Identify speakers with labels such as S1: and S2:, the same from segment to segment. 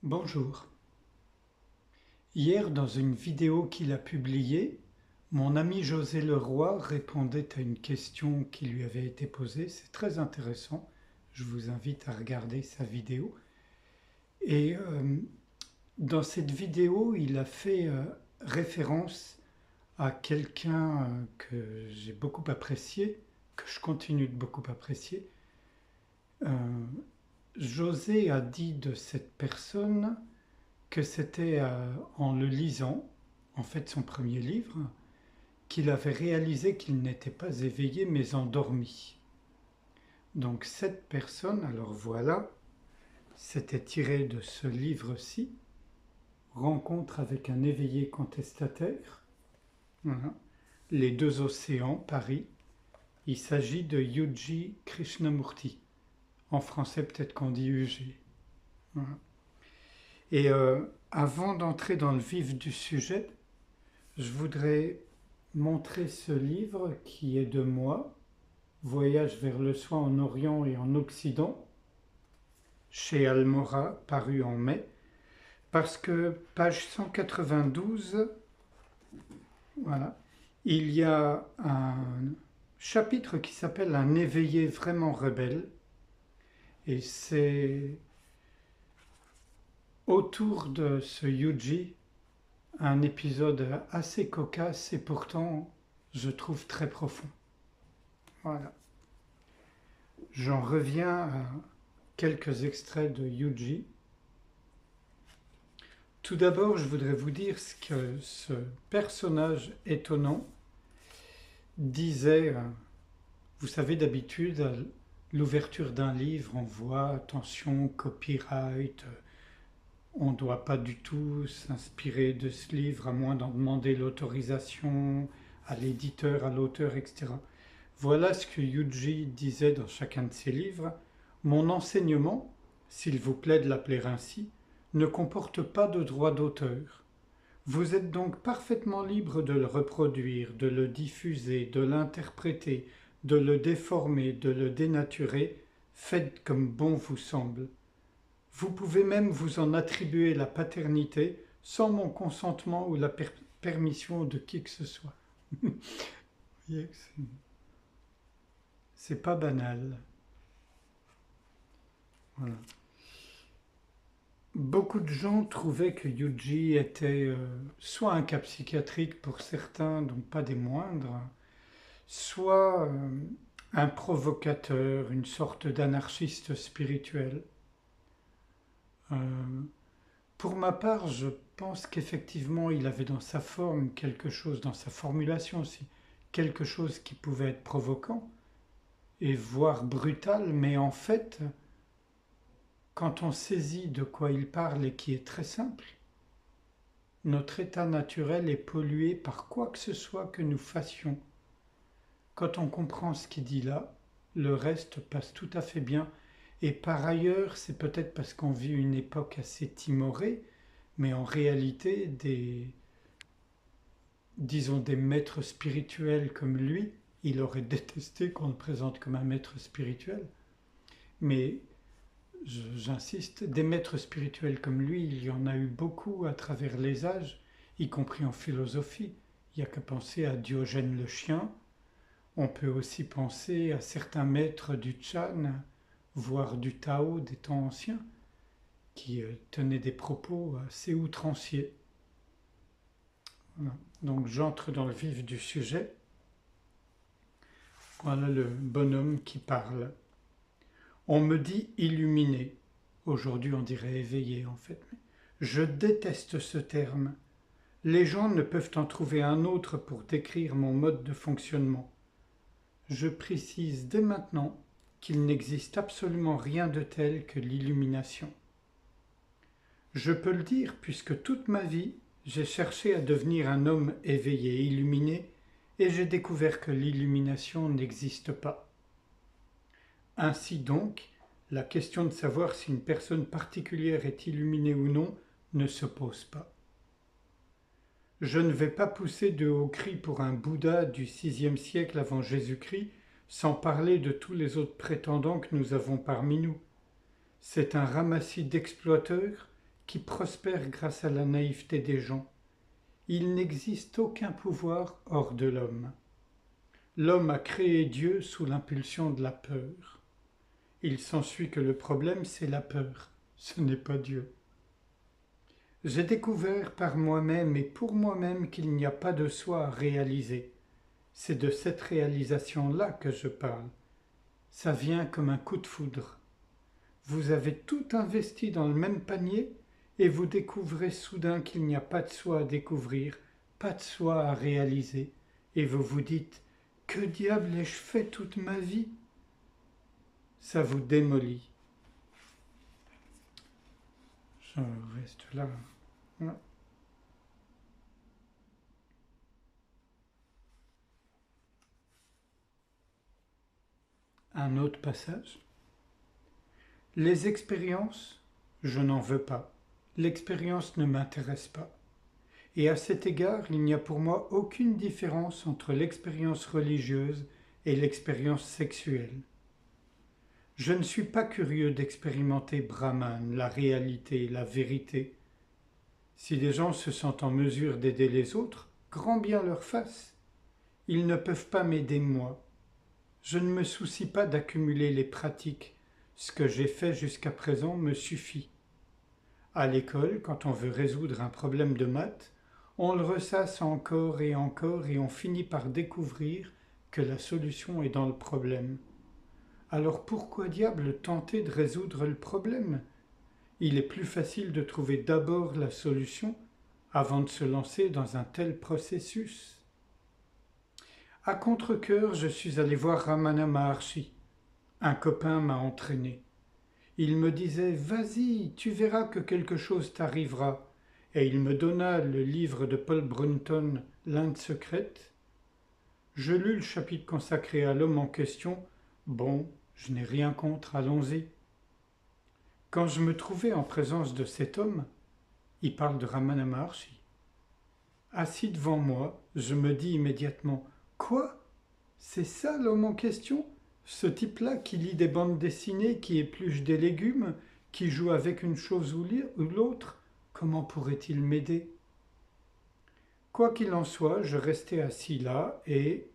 S1: Bonjour. Hier, dans une vidéo qu'il a publiée, mon ami José Leroy répondait à une question qui lui avait été posée. C'est très intéressant. Je vous invite à regarder sa vidéo. Et dans cette vidéo, il a fait référence à quelqu'un que j'ai beaucoup apprécié, que je continue de beaucoup apprécier. Euh, José a dit de cette personne que c'était en le lisant, en fait son premier livre, qu'il avait réalisé qu'il n'était pas éveillé mais endormi. Donc cette personne, alors voilà, c'était tiré de ce livre-ci, Rencontre avec un éveillé contestataire, voilà. Les deux océans, Paris. Il s'agit de Yuji Krishnamurti. En français, peut-être qu'on dit UG. Voilà. Et avant d'entrer dans le vif du sujet, je voudrais montrer ce livre qui est de moi, Voyage vers le soi en Orient et en Occident, chez Almora, paru en mai, parce que page 192, voilà, il y a un chapitre qui s'appelle Un éveillé vraiment rebelle, et c'est autour de ce Yuji, un épisode assez cocasse et pourtant, je trouve très profond. Voilà. J'en reviens à quelques extraits de Yuji. Tout d'abord, je voudrais vous dire ce que ce personnage étonnant disait. Vous savez, d'habitude, à l'ouverture d'un livre, on voit attention, copyright, on ne doit pas du tout s'inspirer de ce livre à moins d'en demander l'autorisation à l'éditeur, à l'auteur, etc. Voilà ce que Yuji disait dans chacun de ses livres. Mon enseignement, s'il vous plaît de l'appeler ainsi, ne comporte pas de droit d'auteur. Vous êtes donc parfaitement libre de le reproduire, de le diffuser, de l'interpréter, de le déformer, de le dénaturer. Faites comme bon vous semble. Vous pouvez même vous en attribuer la paternité sans mon consentement ou la permission de qui que ce soit. Vous voyez que c'est pas banal. Voilà. Beaucoup de gens trouvaient que Yuji était soit un cas psychiatrique pour certains, donc pas des moindres, soit un provocateur, une sorte d'anarchiste spirituel. Euh, pour ma part, je pense qu'effectivement, il avait dans sa forme quelque chose, dans sa formulation aussi, quelque chose qui pouvait être provoquant et voire brutal, mais en fait, quand on saisit de quoi il parle et qui est très simple, notre état naturel est pollué par quoi que ce soit que nous fassions. Quand on comprend ce qu'il dit là, le reste passe tout à fait bien. Et par ailleurs, c'est peut-être parce qu'on vit une époque assez timorée, mais en réalité, disons des maîtres spirituels comme lui, il aurait détesté qu'on le présente comme un maître spirituel. Mais j'insiste, des maîtres spirituels comme lui, il y en a eu beaucoup à travers les âges, y compris en philosophie. Il n'y a qu'à penser à Diogène le chien. On peut aussi penser à certains maîtres du Chan, voire du Tao des temps anciens, qui tenaient des propos assez outranciers. Voilà. Donc j'entre dans le vif du sujet. Voilà le bonhomme qui parle. On me dit illuminé. Aujourd'hui on dirait éveillé en fait. Je déteste ce terme. Les gens ne peuvent en trouver un autre pour décrire mon mode de fonctionnement. Je précise dès maintenant qu'il n'existe absolument rien de tel que l'illumination. Je peux le dire puisque toute ma vie, j'ai cherché à devenir un homme éveillé, illuminé, et j'ai découvert que l'illumination n'existe pas. Ainsi donc, la question de savoir si une personne particulière est illuminée ou non ne se pose pas. Je ne vais pas pousser de hauts cris pour un Bouddha du VIe siècle avant Jésus-Christ, sans parler de tous les autres prétendants que nous avons parmi nous. C'est un ramassis d'exploiteurs qui prospère grâce à la naïveté des gens. Il n'existe aucun pouvoir hors de l'homme. L'homme a créé Dieu sous l'impulsion de la peur. Il s'ensuit que le problème, c'est la peur, ce n'est pas Dieu. J'ai découvert par moi-même et pour moi-même qu'il n'y a pas de soi à réaliser. C'est de cette réalisation-là que je parle. Ça vient comme un coup de foudre. Vous avez tout investi dans le même panier et vous découvrez soudain qu'il n'y a pas de soi à découvrir, pas de soi à réaliser. Et vous vous dites, que diable ai-je fait toute ma vie? Ça vous démolit. Je reste là. Voilà. Un autre passage. Les expériences, je n'en veux pas. L'expérience ne m'intéresse pas. Et à cet égard, il n'y a pour moi aucune différence entre l'expérience religieuse et l'expérience sexuelle. Je ne suis pas curieux d'expérimenter Brahman, la réalité, la vérité. Si des gens se sentent en mesure d'aider les autres, grand bien leur fasse. Ils ne peuvent pas m'aider moi. Je ne me soucie pas d'accumuler les pratiques. Ce que j'ai fait jusqu'à présent me suffit. À l'école, quand on veut résoudre un problème de maths, on le ressasse encore et on finit par découvrir que la solution est dans le problème. Alors pourquoi diable tenter de résoudre le problème? Il est plus facile de trouver d'abord la solution avant de se lancer dans un tel processus. À contre-cœur, je suis allé voir Ramana Maharshi. Un copain m'a entraîné. Il me disait « Vas-y, tu verras que quelque chose t'arrivera ». Et il me donna le livre de Paul Brunton, L'Inde secrète. Je lus le chapitre consacré à l'homme en question. Bon, je n'ai rien contre, allons-y. Quand je me trouvais en présence de cet homme, il parle de Ramana Maharshi. Assis devant moi, je me dis immédiatement « Quoi? C'est ça l'homme en question? Ce type-là qui lit des bandes dessinées, qui épluche des légumes, qui joue avec une chose ou l'autre, comment pourrait-il m'aider ?» Quoi qu'il en soit, je restai assis là et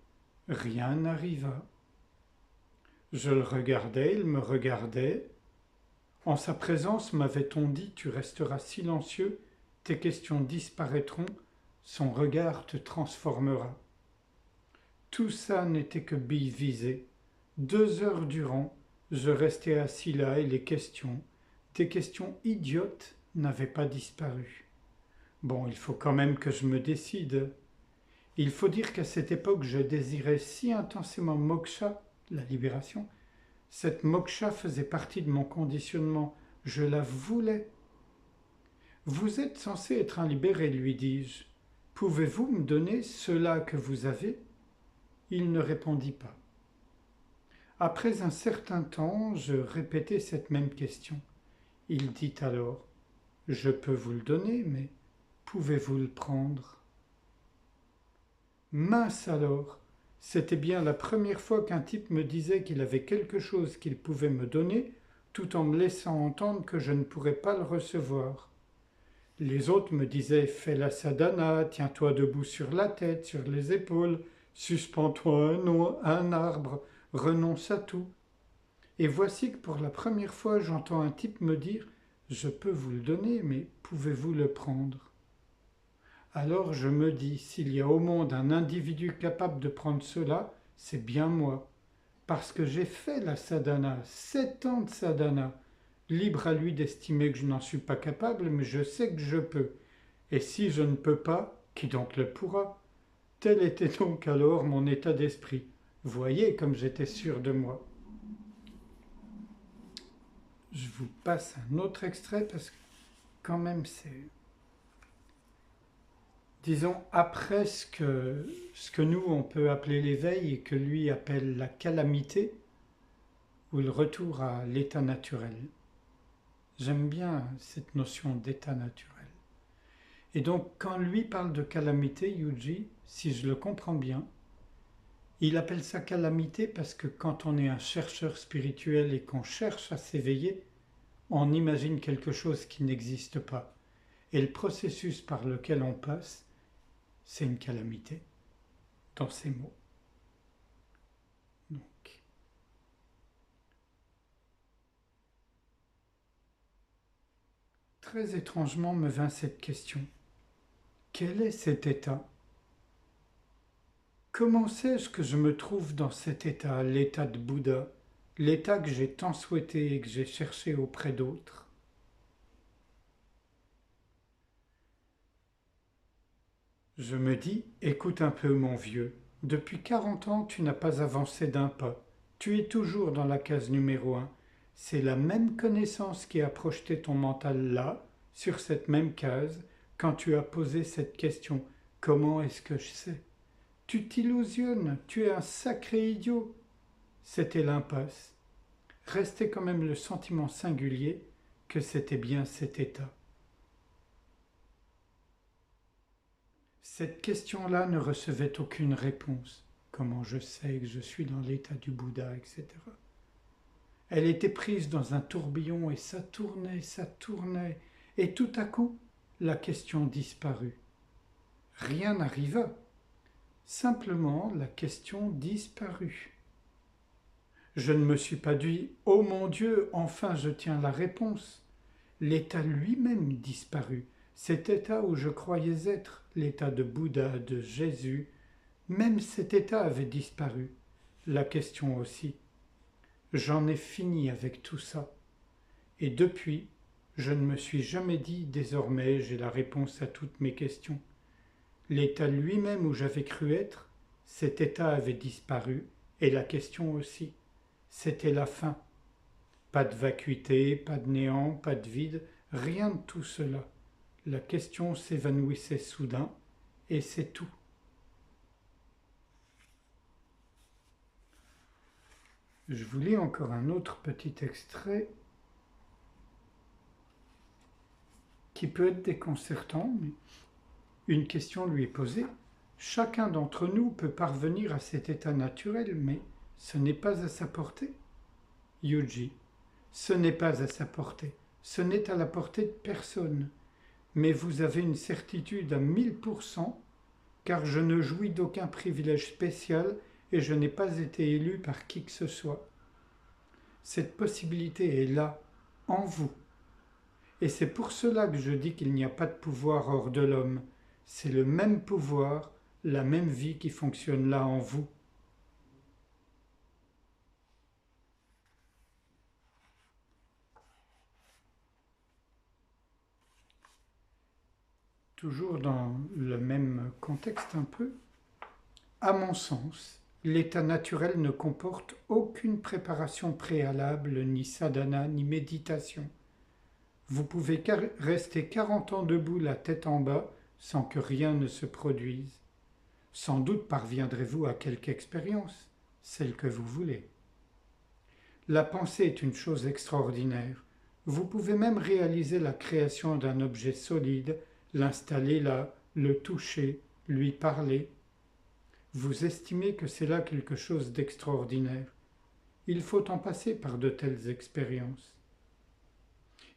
S1: rien n'arriva. Je le regardais, il me regardait. En sa présence, m'avait-on dit, tu resteras silencieux, tes questions disparaîtront, son regard te transformera. Tout ça n'était que bille visée. 2 heures durant, je restais assis là et les questions, des questions idiotes, n'avaient pas disparu. Bon, il faut quand même que je me décide. Il faut dire qu'à cette époque, je désirais si intensément moksha, la libération. Cette moksha faisait partie de mon conditionnement. Je la voulais. Vous êtes censé être un libéré, lui dis-je. Pouvez-vous me donner cela que vous avez? Il ne répondit pas. Après un certain temps, je répétai cette même question. Il dit alors, « Je peux vous le donner, mais pouvez-vous le prendre ?» Mince alors, c'était bien la première fois qu'un type me disait qu'il avait quelque chose qu'il pouvait me donner, tout en me laissant entendre que je ne pourrais pas le recevoir. Les autres me disaient « Fais la sadhana, tiens-toi debout sur la tête, sur les épaules, suspends-toi à un arbre, renonce à tout. » Et voici que pour la première fois, j'entends un type me dire « Je peux vous le donner, mais pouvez-vous le prendre ?» Alors je me dis, s'il y a au monde un individu capable de prendre cela, c'est bien moi. Parce que j'ai fait la sadhana, 7 ans de sadhana. Libre à lui d'estimer que je n'en suis pas capable, mais je sais que je peux. Et si je ne peux pas, qui donc le pourra? Tel était donc alors mon état d'esprit. Voyez comme j'étais sûr de moi. Je vous passe un autre extrait parce que quand même c'est... Disons, après ce que nous, on peut appeler l'éveil et que lui appelle la calamité, ou le retour à l'état naturel. J'aime bien cette notion d'état naturel. Et donc, quand lui parle de calamité, Yuji, si je le comprends bien, il appelle ça calamité parce que quand on est un chercheur spirituel et qu'on cherche à s'éveiller, on imagine quelque chose qui n'existe pas. Et le processus par lequel on passe, c'est une calamité, dans ces mots. Donc, très étrangement me vint cette question. Quel est cet état? Comment sais-je que je me trouve dans cet état, l'état de Bouddha, l'état que j'ai tant souhaité et que j'ai cherché auprès d'autres? Je me dis, écoute un peu mon vieux, depuis 40 ans tu n'as pas avancé d'un pas, tu es toujours dans la case numéro 1. C'est la même connaissance qui a projeté ton mental là, sur cette même case, quand tu as posé cette question, comment est-ce que je sais? Tu t'illusionnes, tu es un sacré idiot. C'était l'impasse. Restait quand même le sentiment singulier que c'était bien cet état. Cette question-là ne recevait aucune réponse. Comment je sais que je suis dans l'état du Bouddha, etc. Elle était prise dans un tourbillon et ça tournait, et tout à coup, la question disparut. Rien n'arriva, simplement la question disparut. Je ne me suis pas dit « Oh mon Dieu, enfin je tiens la réponse ». L'état lui-même disparut. Cet état où je croyais être, l'état de Bouddha, de Jésus, même cet état avait disparu. La question aussi. J'en ai fini avec tout ça. Et depuis, je ne me suis jamais dit désormais j'ai la réponse à toutes mes questions. L'état lui-même où j'avais cru être, cet état avait disparu, et la question aussi. C'était la fin. Pas de vacuité, pas de néant, pas de vide, rien de tout cela. La question s'évanouissait soudain, et c'est tout. Je vous lis encore un autre petit extrait qui peut être déconcertant, mais une question lui est posée. Chacun d'entre nous peut parvenir à cet état naturel, mais ce n'est pas à sa portée. Yuji, ce n'est pas à sa portée, ce n'est à la portée de personne. Mais vous avez une certitude à 1000%, car je ne jouis d'aucun privilège spécial et je n'ai pas été élu par qui que ce soit. Cette possibilité est là, en vous. Et c'est pour cela que je dis qu'il n'y a pas de pouvoir hors de l'homme. C'est le même pouvoir, la même vie qui fonctionne là en vous. Toujours dans le même contexte un peu, à mon sens, l'état naturel ne comporte aucune préparation préalable, ni sadhana, ni méditation. Vous pouvez rester 40 ans debout la tête en bas sans que rien ne se produise. Sans doute parviendrez-vous à quelque expérience, celle que vous voulez. La pensée est une chose extraordinaire. Vous pouvez même réaliser la création d'un objet solide, l'installer là, le toucher, lui parler. Vous estimez que c'est là quelque chose d'extraordinaire. Il faut en passer par de telles expériences.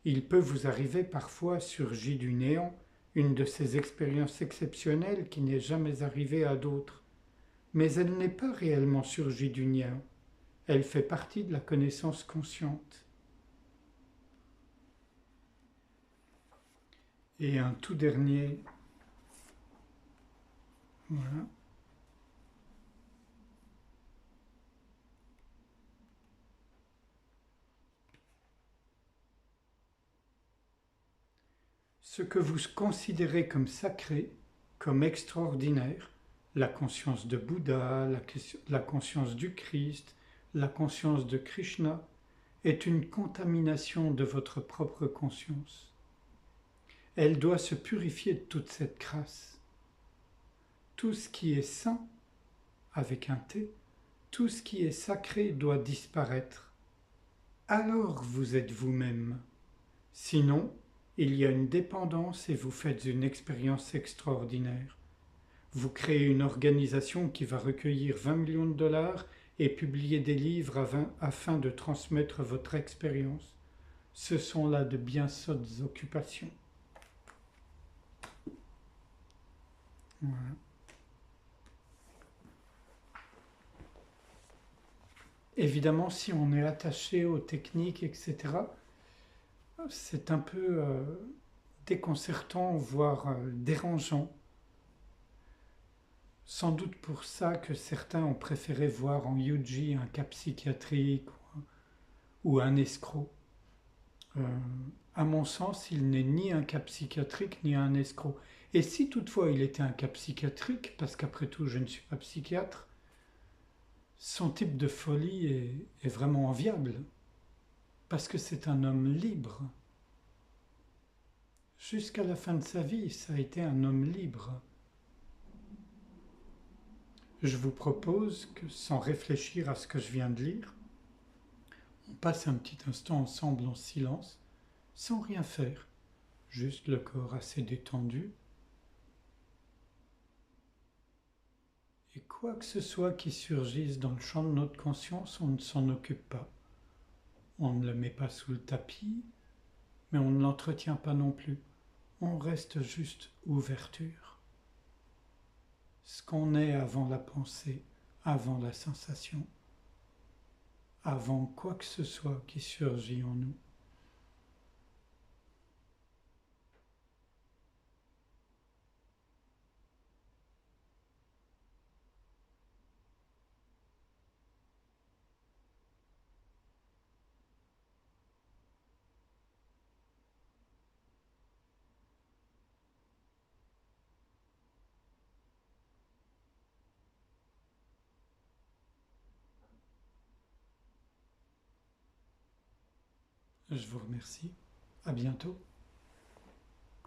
S1: Il peut vous arriver parfois, surgi du néant, une de ces expériences exceptionnelles qui n'est jamais arrivée à d'autres. Mais elle n'est pas réellement surgie du néant. Elle fait partie de la connaissance consciente. Et un tout dernier, voilà. Ce que vous considérez comme sacré, comme extraordinaire, la conscience de Bouddha, la conscience du Christ, la conscience de Krishna, est une contamination de votre propre conscience. Elle doit se purifier de toute cette crasse. Tout ce qui est saint, avec un T, tout ce qui est sacré doit disparaître. Alors vous êtes vous-même. Sinon, il y a une dépendance et vous faites une expérience extraordinaire. Vous créez une organisation qui va recueillir 20 millions de dollars et publier des livres afin de transmettre votre expérience. Ce sont là de bien sottes occupations. Voilà. Évidemment, si on est attaché aux techniques, etc., c'est un peu déconcertant, voire dérangeant. Sans doute pour ça que certains ont préféré voir en Yuji un cas psychiatrique ou un escroc. Euh, à mon sens, il n'est ni un cas psychiatrique ni un escroc. Et si toutefois il était un cas psychiatrique, parce qu'après tout je ne suis pas psychiatre, son type de folie est vraiment enviable, parce que c'est un homme libre. Jusqu'à la fin de sa vie, ça a été un homme libre. Je vous propose que, sans réfléchir à ce que je viens de lire, on passe un petit instant ensemble en silence, sans rien faire, juste le corps assez détendu. Et quoi que ce soit qui surgisse dans le champ de notre conscience, on ne s'en occupe pas. On ne le met pas sous le tapis, mais on ne l'entretient pas non plus. On reste juste ouverture. Ce qu'on est avant la pensée, avant la sensation, avant quoi que ce soit qui surgit en nous. Je vous remercie. À bientôt.